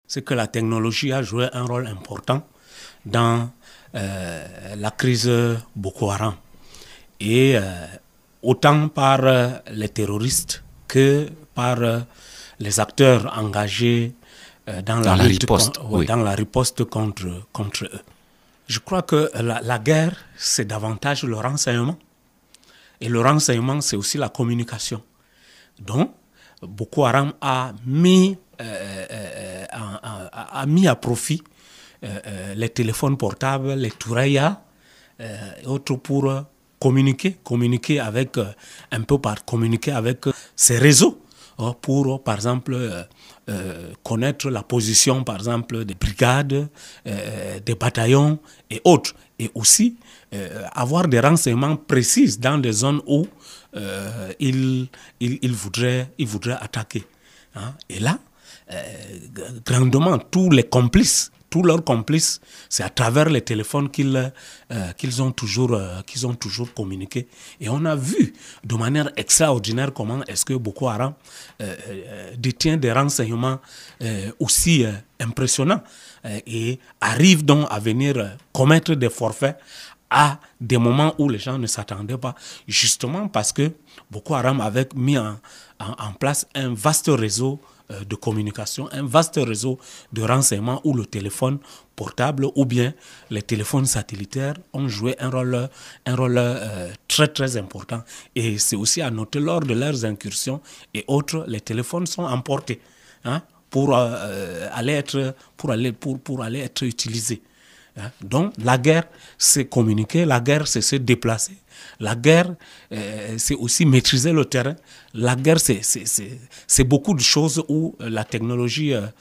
c'est que la technologie a joué un rôle important dans la crise Boko Haram. Et autant par les terroristes que par les acteurs engagés dans la riposte contre eux. Je crois que la guerre, c'est davantage le renseignement. Et le renseignement, c'est aussi la communication. Donc, Boko Haram a mis à profit les téléphones portables, les tourayas et autres pour communiquer avec ces réseaux pour, par exemple, connaître la position, par exemple, des brigades, des bataillons et autres. Et aussi avoir des renseignements précis dans des zones où ils voudraient attaquer. Hein? Et là, grandement, tous leurs complices, c'est à travers les téléphones qu'ils ont toujours communiqué. Et on a vu de manière extraordinaire comment est-ce que Boko Haram détient des renseignements aussi impressionnants et arrive donc à venir commettre des forfaits à des moments où les gens ne s'attendaient pas, justement parce que Boko Haram avait mis en place un vaste réseau de communication, un vaste réseau de renseignement où le téléphone portable ou bien les téléphones satellitaires ont joué un rôle très très important. Et c'est aussi à noter, lors de leurs incursions et autres, les téléphones sont emportés pour aller être utilisés. Donc la guerre, c'est communiquer, la guerre, c'est se déplacer, la guerre, c'est aussi maîtriser le terrain, la guerre, c'est beaucoup de choses où la technologie a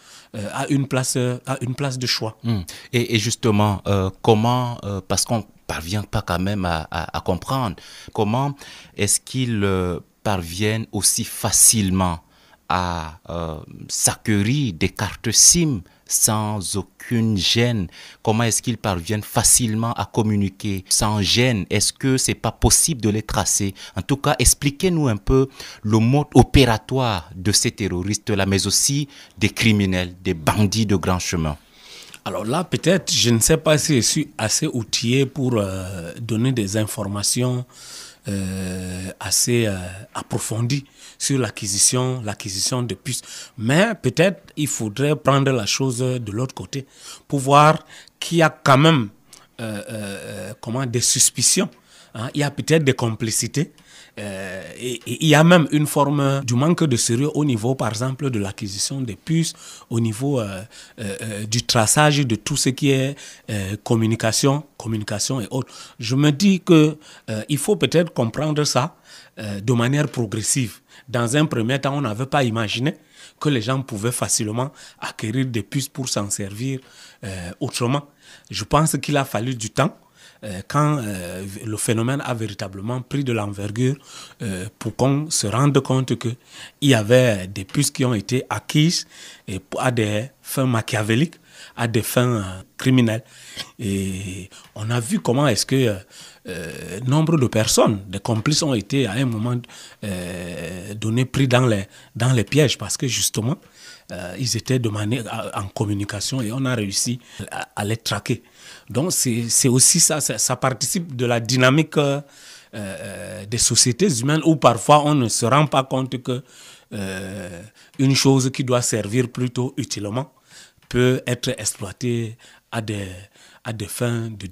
une place de choix. Et justement, comment, parce qu'on ne parvient pas quand même à comprendre, comment est-ce qu'ils parviennent aussi facilement à s'acquérir des cartes SIM sans aucune gêne? Comment est-ce qu'ils parviennent facilement à communiquer sans gêne? Est-ce que c'est pas possible de les tracer? En tout cas, expliquez-nous un peu le mode opératoire de ces terroristes-là, mais aussi des criminels, des bandits de grand chemin. Alors là, peut-être, je ne sais pas si je suis assez outillé pour donner des informations assez approfondies sur l'acquisition de puces. Mais peut-être il faudrait prendre la chose de l'autre côté pour voir qu'il y a quand même des suspicions. Hein? Il y a peut-être des complicités. Et il y a même une forme du manque de sérieux au niveau, par exemple, de l'acquisition des puces, au niveau du traçage de tout ce qui est communication et autres. Je me dis qu'il faut peut-être comprendre ça de manière progressive. Dans un premier temps, on n'avait pas imaginé que les gens pouvaient facilement acquérir des puces pour s'en servir autrement. Je pense qu'il a fallu du temps quand le phénomène a véritablement pris de l'envergure pour qu'on se rende compte qu'il y avait des puces qui ont été acquises et à des fins machiavéliques, à des fins criminelles. Et on a vu comment est-ce que nombre de personnes, des complices ont été à un moment donné pris dans les pièges parce que justement, ils étaient en communication et on a réussi à les traquer. Donc c'est aussi ça participe de la dynamique des sociétés humaines où parfois on ne se rend pas compte que une chose qui doit servir plutôt utilement peut être exploitée à des fins de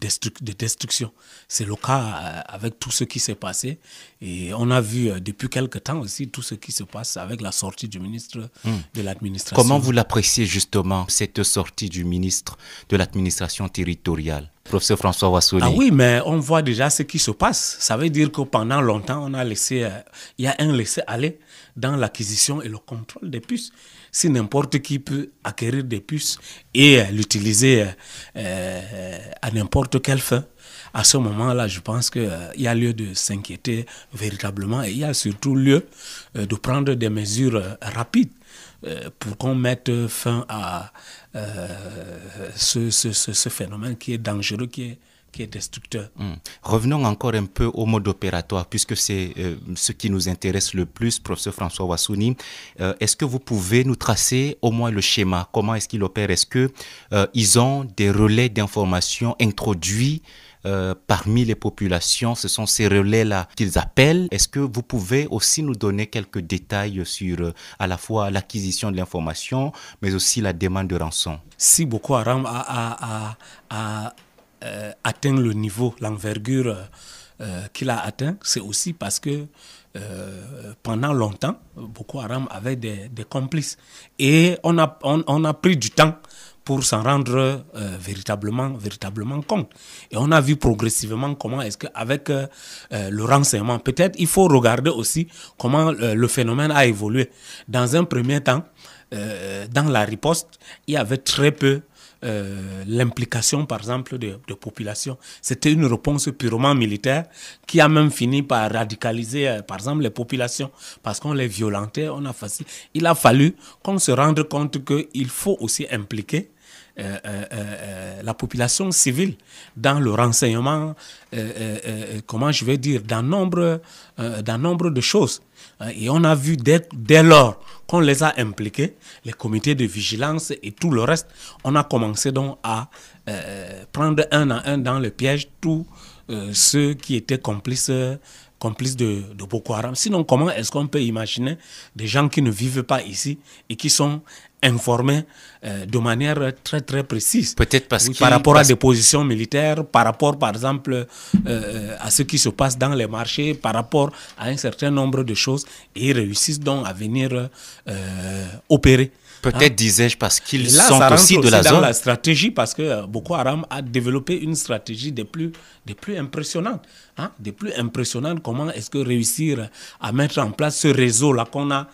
destruction. C'est le cas avec tout ce qui s'est passé. Et on a vu depuis quelque temps aussi tout ce qui se passe avec la sortie du ministre de l'administration. Comment vous l'appréciez justement, cette sortie du ministre de l'administration territoriale, professeur François Ouassoli? Ah oui, mais on voit déjà ce qui se passe. Ça veut dire que pendant longtemps, il y a un laisser-aller dans l'acquisition et le contrôle des puces. Si n'importe qui peut acquérir des puces et l'utiliser à n'importe quelle fin, à ce moment-là, je pense qu'il y a lieu de s'inquiéter véritablement et il y a surtout lieu de prendre des mesures rapides pour qu'on mette fin à ce phénomène qui est dangereux, qui destructeur. Revenons encore un peu au mode opératoire, puisque c'est ce qui nous intéresse le plus, professeur François Wassouni. Est-ce que vous pouvez nous tracer au moins le schéma? Comment est-ce qu'il opère? Est-ce que ils ont des relais d'information introduits parmi les populations? Ce sont ces relais-là qu'ils appellent. Est-ce que vous pouvez aussi nous donner quelques détails sur à la fois l'acquisition de l'information, mais aussi la demande de rançon? Si Boko Haram a atteint le niveau, l'envergure qu'il a atteint, c'est aussi parce que pendant longtemps, Boko Haram avait des complices. Et on a pris du temps pour s'en rendre véritablement compte. Et on a vu progressivement comment est-ce qu'avec le renseignement, peut-être il faut regarder aussi comment le phénomène a évolué. Dans un premier temps, dans la riposte, il y avait très peu l'implication, par exemple, de populations. C'était une réponse purement militaire qui a même fini par radicaliser, par exemple, les populations parce qu'on les violentait, il a fallu qu'on se rende compte qu'il faut aussi impliquer la population civile dans le renseignement, comment je vais dire, dans nombre de choses. Et on a vu dès lors qu'on les a impliqués, les comités de vigilance et tout le reste, on a commencé donc à prendre un à un dans le piège tous ceux qui étaient complices de Boko Haram. Sinon, comment est-ce qu'on peut imaginer des gens qui ne vivent pas ici et qui sont informés de manière très très précise? Peut-être parce par rapport à des positions militaires, par rapport par exemple à ce qui se passe dans les marchés, par rapport à un certain nombre de choses, et ils réussissent donc à venir opérer. Peut-être, disais-je, parce qu'ils sont aussi de la zone. Dans la stratégie, parce que Boko Haram a développé une stratégie des plus impressionnantes. Des plus impressionnantes. Comment est-ce que réussir à mettre en place ce réseau-là qu'on a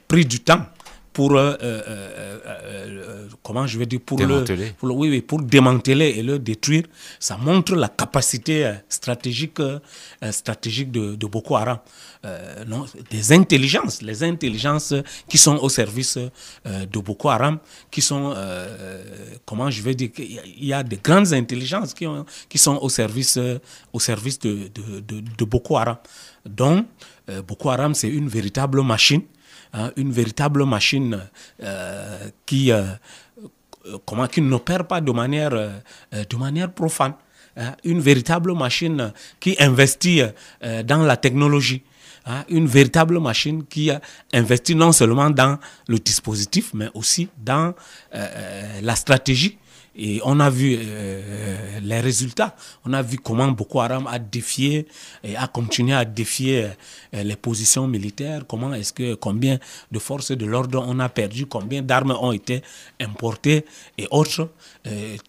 pris du temps pour comment je vais dire, pour démanteler et le détruire. Ça montre la capacité stratégique de Boko Haram. Les intelligences qui sont au service de Boko Haram, qui sont, comment je vais dire, il y a des grandes intelligences qui sont au service de Boko Haram. Donc, Boko Haram, c'est une véritable machine. Une véritable machine qui n'opère pas de manière profane. Une véritable machine qui investit dans la technologie. Une véritable machine qui investit non seulement dans le dispositif, mais aussi dans la stratégie. Et on a vu les résultats. On a vu comment Boko Haram a défié et a continué à défier les positions militaires. Combien de forces de l'ordre on a perdu, combien d'armes ont été importées et autres.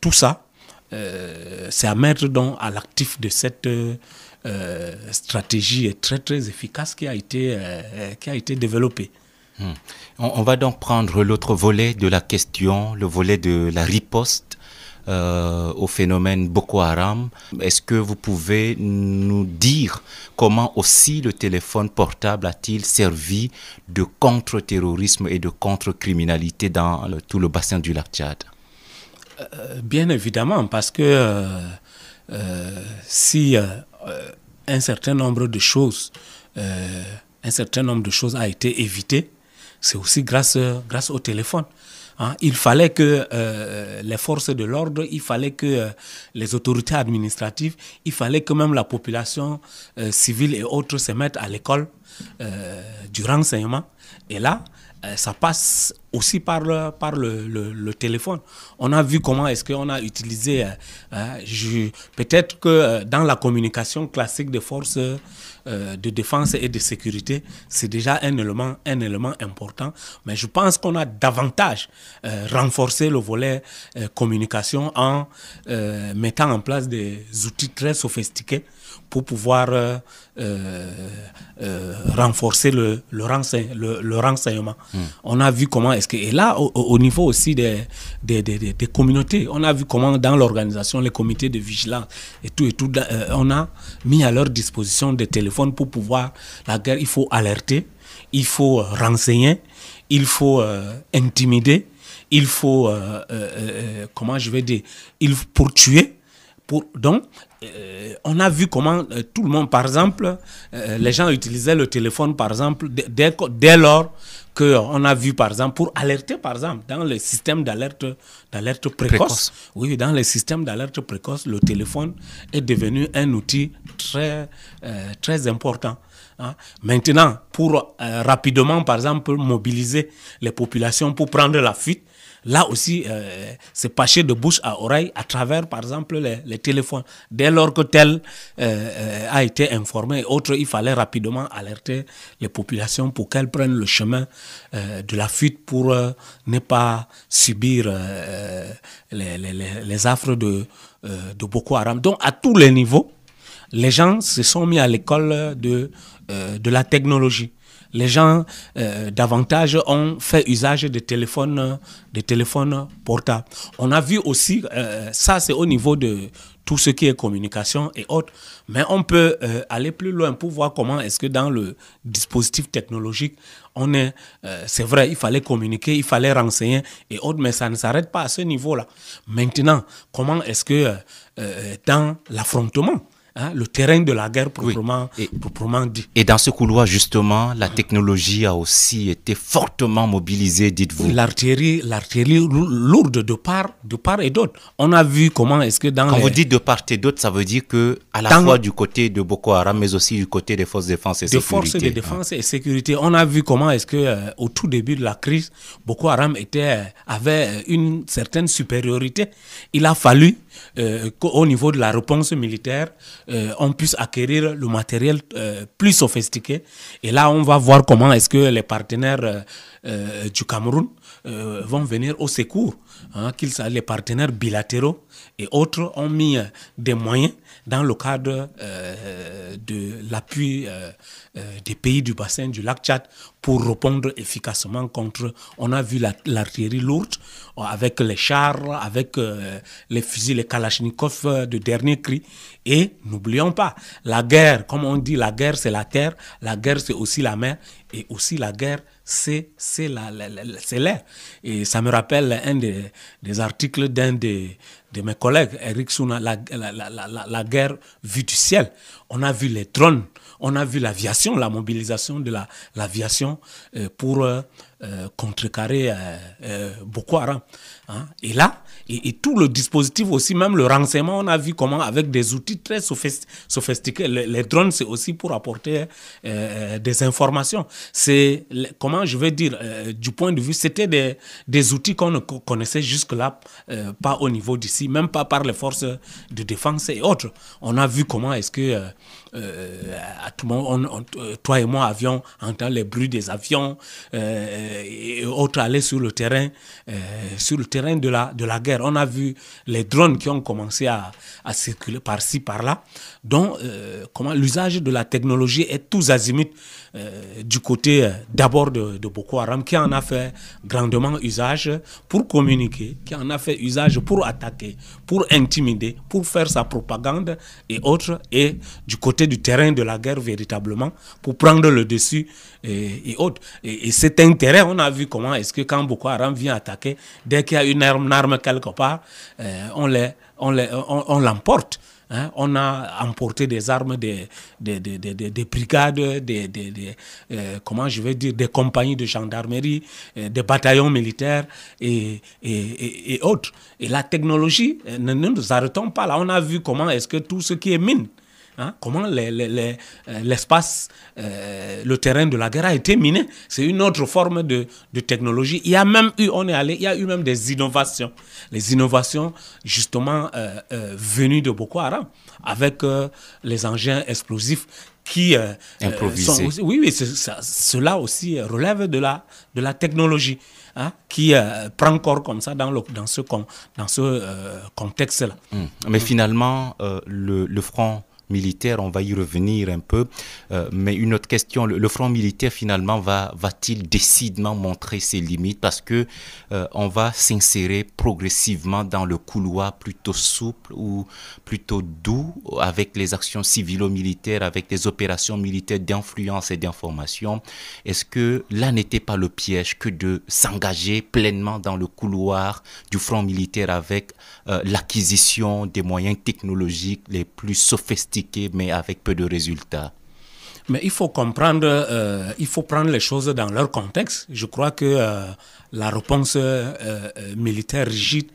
Tout ça, c'est à mettre donc à l'actif de cette stratégie très très efficace qui a été développée. On va donc prendre l'autre volet de la question, le volet de la riposte au phénomène Boko Haram. Est-ce que vous pouvez nous dire comment aussi le téléphone portable a-t-il servi de contre-terrorisme et de contre-criminalité dans tout le bassin du lac Tchad? Bien évidemment, parce que si un certain nombre de choses a été évité, c'est aussi grâce au téléphone. Il fallait que les forces de l'ordre, il fallait que les autorités administratives, il fallait que même la population civile et autres se mettent à l'école du renseignement. Et là, ça passe aussi par le téléphone. On a vu comment est-ce qu'on a utilisé, peut-être que dans la communication classique des forces de défense et de sécurité, c'est déjà un élément important. Mais je pense qu'on a davantage renforcé le volet communication en mettant en place des outils très sophistiqués pour pouvoir renforcer le renseignement. On a vu comment est-ce que, et là au niveau aussi des communautés, on a vu comment dans l'organisation, les comités de vigilance et tout, on a mis à leur disposition des téléphones pour pouvoir, la guerre, il faut alerter, il faut renseigner, il faut intimider, il faut, comment je vais dire, pour tuer, Donc, on a vu comment tout le monde, par exemple, les gens utilisaient le téléphone, par exemple, dès lors qu'on a vu, par exemple, pour alerter, par exemple, dans le système d'alerte précoce. Oui, dans le système d'alerte précoce, le téléphone est devenu un outil très important. Hein. Maintenant, pour rapidement, par exemple, mobiliser les populations pour prendre la fuite, là aussi, c'est passer de bouche à oreille à travers, par exemple, les téléphones. Dès lors que tel a été informé et autres, il fallait rapidement alerter les populations pour qu'elles prennent le chemin de la fuite pour ne pas subir les affres de Boko Haram. Donc, à tous les niveaux, les gens se sont mis à l'école de la technologie. Les gens davantage ont fait usage de téléphones portables. On a vu aussi, ça c'est au niveau de tout ce qui est communication et autres, mais on peut aller plus loin pour voir comment est-ce que dans le dispositif technologique, c'est vrai, il fallait communiquer, il fallait renseigner et autres, mais ça ne s'arrête pas à ce niveau-là. Maintenant, comment est-ce que dans l'affrontement, hein, le terrain de la guerre proprement dit. Et dans ce couloir, justement, la technologie a aussi été fortement mobilisée, dites-vous. L'artillerie lourde de part et d'autre. On a vu comment est-ce que dans Quand vous dites de part et d'autre, ça veut dire que à la fois du côté de Boko Haram, mais aussi du côté des forces de défense et sécurité. Des forces de défense et sécurité. On a vu comment est-ce que au tout début de la crise, Boko Haram avait une certaine supériorité. Il a fallu qu'au niveau de la réponse militaire, on puisse acquérir le matériel plus sophistiqué. Et là, on va voir comment est-ce que les partenaires du Cameroun vont venir au secours. Hein, les partenaires bilatéraux et autres ont mis des moyens dans le cadre de l'appui des pays du bassin du lac Tchad pour répondre efficacement contre. On a vu l'artillerie lourde avec les chars, avec les fusils, les Kalachnikov de dernier cri. Et n'oublions pas, la guerre, comme on dit, la guerre c'est la terre, la guerre c'est aussi la mer, et aussi la guerre c'est l'air. Et ça me rappelle un des articles d'un de mes collègues, Eric Souna, la guerre vue du ciel. On a vu les drones, on a vu l'aviation, la mobilisation de l'aviation pour contrecarrer Boko Haram. Hein. Et là, et tout le dispositif aussi, même le renseignement, on a vu comment avec des outils très sophistiqués, les drones c'est aussi pour apporter des informations. C'est, comment je vais dire, du point de vue, c'était des outils qu'on ne connaissait jusque-là, pas au niveau d'ici, même pas par les forces de défense et autres. On a vu comment est-ce que à tout moment, toi et moi avions entendu les bruits des avions et autres aller sur le terrain de la guerre. On a vu les drones qui ont commencé à circuler par-ci, par-là. Donc, comment l'usage de la technologie est tous azimuts du côté d'abord de Boko Haram, qui en a fait grandement usage pour communiquer, qui en a fait usage pour attaquer, pour intimider, pour faire sa propagande et autres, et du côté du terrain de la guerre véritablement, pour prendre le dessus et autres. Et cet intérêt, on a vu comment est-ce que quand Boko Haram vient attaquer, dès qu'il y a une arme quelque part, on l'emporte. Hein, on a emporté des armes des brigades, comment je vais dire, des compagnies de gendarmerie, des bataillons militaires et autres. Et la technologie, ne nous arrêtons pas là. On a vu comment est-ce que tout ce qui est mine, hein, comment l'espace, le terrain de la guerre a été miné. C'est une autre forme de technologie. Il y a même eu, il y a eu même des innovations. Les innovations, justement, venues de Boko Haram, avec les engins explosifs qui improvisés. Cela aussi relève de la technologie, hein, qui prend corps comme ça dans ce contexte-là. Mais finalement, le front militaire, on va y revenir un peu. Mais une autre question, le front militaire finalement va-t-il décidément montrer ses limites parce que on va s'insérer progressivement dans le couloir plutôt souple ou plutôt doux avec les actions civilo-militaires, avec les opérations militaires d'influence et d'information. Est-ce que là n'était pas le piège que de s'engager pleinement dans le couloir du front militaire avec l'acquisition des moyens technologiques les plus sophistiqués mais avec peu de résultats? Mais il faut comprendre, il faut prendre les choses dans leur contexte. Je crois que la réponse militaire rigide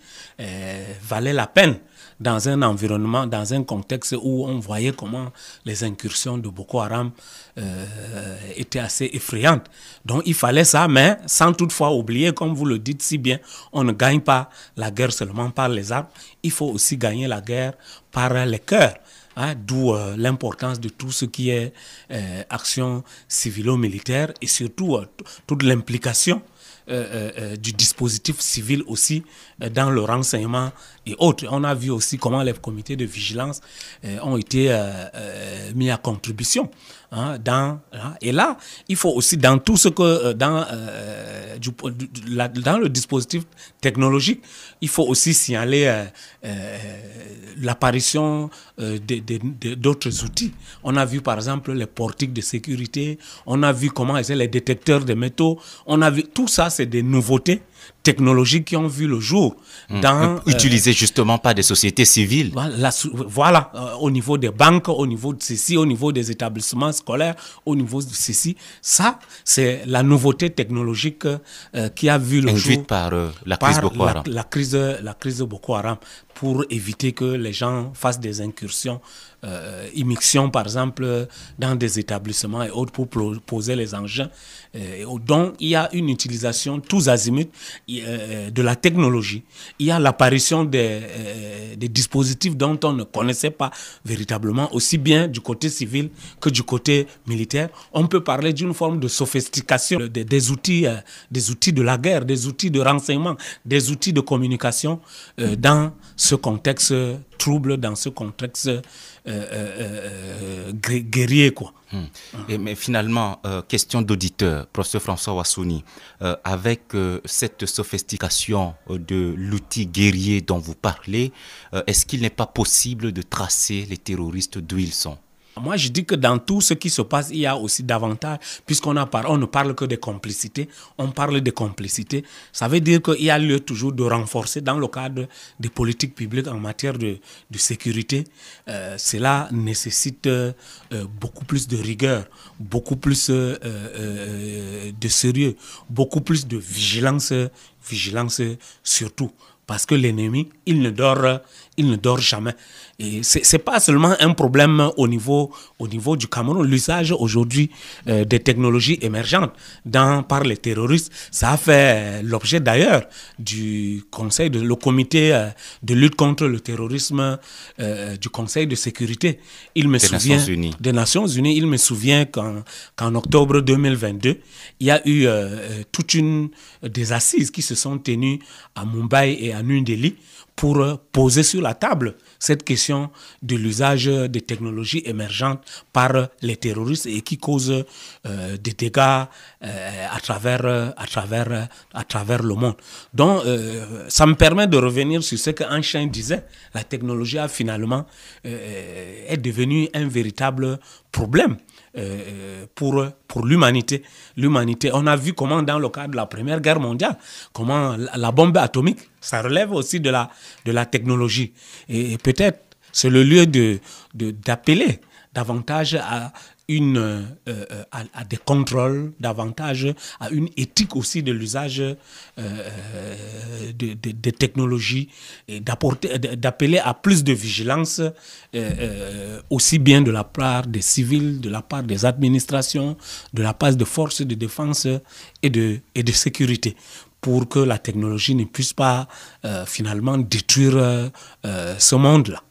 valait la peine dans un environnement, dans un contexte où on voyait comment les incursions de Boko Haram étaient assez effrayantes. Donc il fallait ça, mais sans toutefois oublier, comme vous le dites si bien, on ne gagne pas la guerre seulement par les armes, il faut aussi gagner la guerre par les cœurs. Hein, d'où l'importance de tout ce qui est action civilo-militaire et surtout toute l'implication du dispositif civil aussi dans le renseignement et autres. On a vu aussi comment les comités de vigilance ont été mis à contribution. Et là, il faut aussi dans tout ce que dans le dispositif technologique, il faut aussi signaler l'apparition d'autres outils. On a vu par exemple les portiques de sécurité, on a vu comment étaient les détecteurs de métaux, on a vu tout ça, c'est des nouveautés technologiques qui ont vu le jour utilisées justement par des sociétés civiles. Voilà, au niveau des banques, au niveau de ceci, au niveau des établissements scolaires, au niveau de ceci. Ça, c'est la nouveauté technologique qui a vu le jour. Induite par la crise Boko Haram. La crise Boko Haram, pour éviter que les gens fassent des incursions, immixtions par exemple dans des établissements et autres pour poser les engins. Donc il y a une utilisation tous azimuts de la technologie. Il y a l'apparition des dispositifs dont on ne connaissait pas véritablement, aussi bien du côté civil que du côté militaire. On peut parler d'une forme de sophistication des outils de la guerre, des outils de renseignement, des outils de communication dans ce contexte trouble, dans ce contexte guerrier, quoi. Mais finalement, question d'auditeur, professeur François Ouassouni, avec cette sophistication de l'outil guerrier dont vous parlez, est-ce qu'il n'est pas possible de tracer les terroristes d'où ils sont? Moi, je dis que dans tout ce qui se passe, il y a aussi davantage, puisqu'on ne parle que des complicités, on parle de complicités. Ça veut dire qu'il y a lieu toujours de renforcer dans le cadre des politiques publiques en matière de sécurité. Cela nécessite beaucoup plus de rigueur, beaucoup plus de sérieux, beaucoup plus de vigilance surtout. Parce que l'ennemi, il ne dort jamais. Et c'est pas seulement un problème au niveau du Cameroun. L'usage aujourd'hui des technologies émergentes par les terroristes, ça a fait l'objet d'ailleurs du le comité de lutte contre le terrorisme du Conseil de sécurité. Des Nations Unies. Il me souvient qu'en octobre 2022, il y a eu toute des assises qui se sont tenues à Mumbai et à New Delhi pour poser sur la table cette question de l'usage des technologies émergentes par les terroristes et qui causent des dégâts à travers le monde. Donc, ça me permet de revenir sur ce qu'Einstein disait. La technologie a finalement est devenue un véritable problème pour l'humanité. On a vu comment dans le cadre de la Première Guerre mondiale, comment la bombe atomique, ça relève aussi de la technologie. Et peut-être c'est le lieu d'appeler davantage à des contrôles, davantage à une éthique aussi de l'usage des technologies et d'appeler à plus de vigilance aussi bien de la part des civils, de la part des administrations, de la part des forces de défense et de sécurité, pour que la technologie ne puisse pas finalement détruire ce monde-là.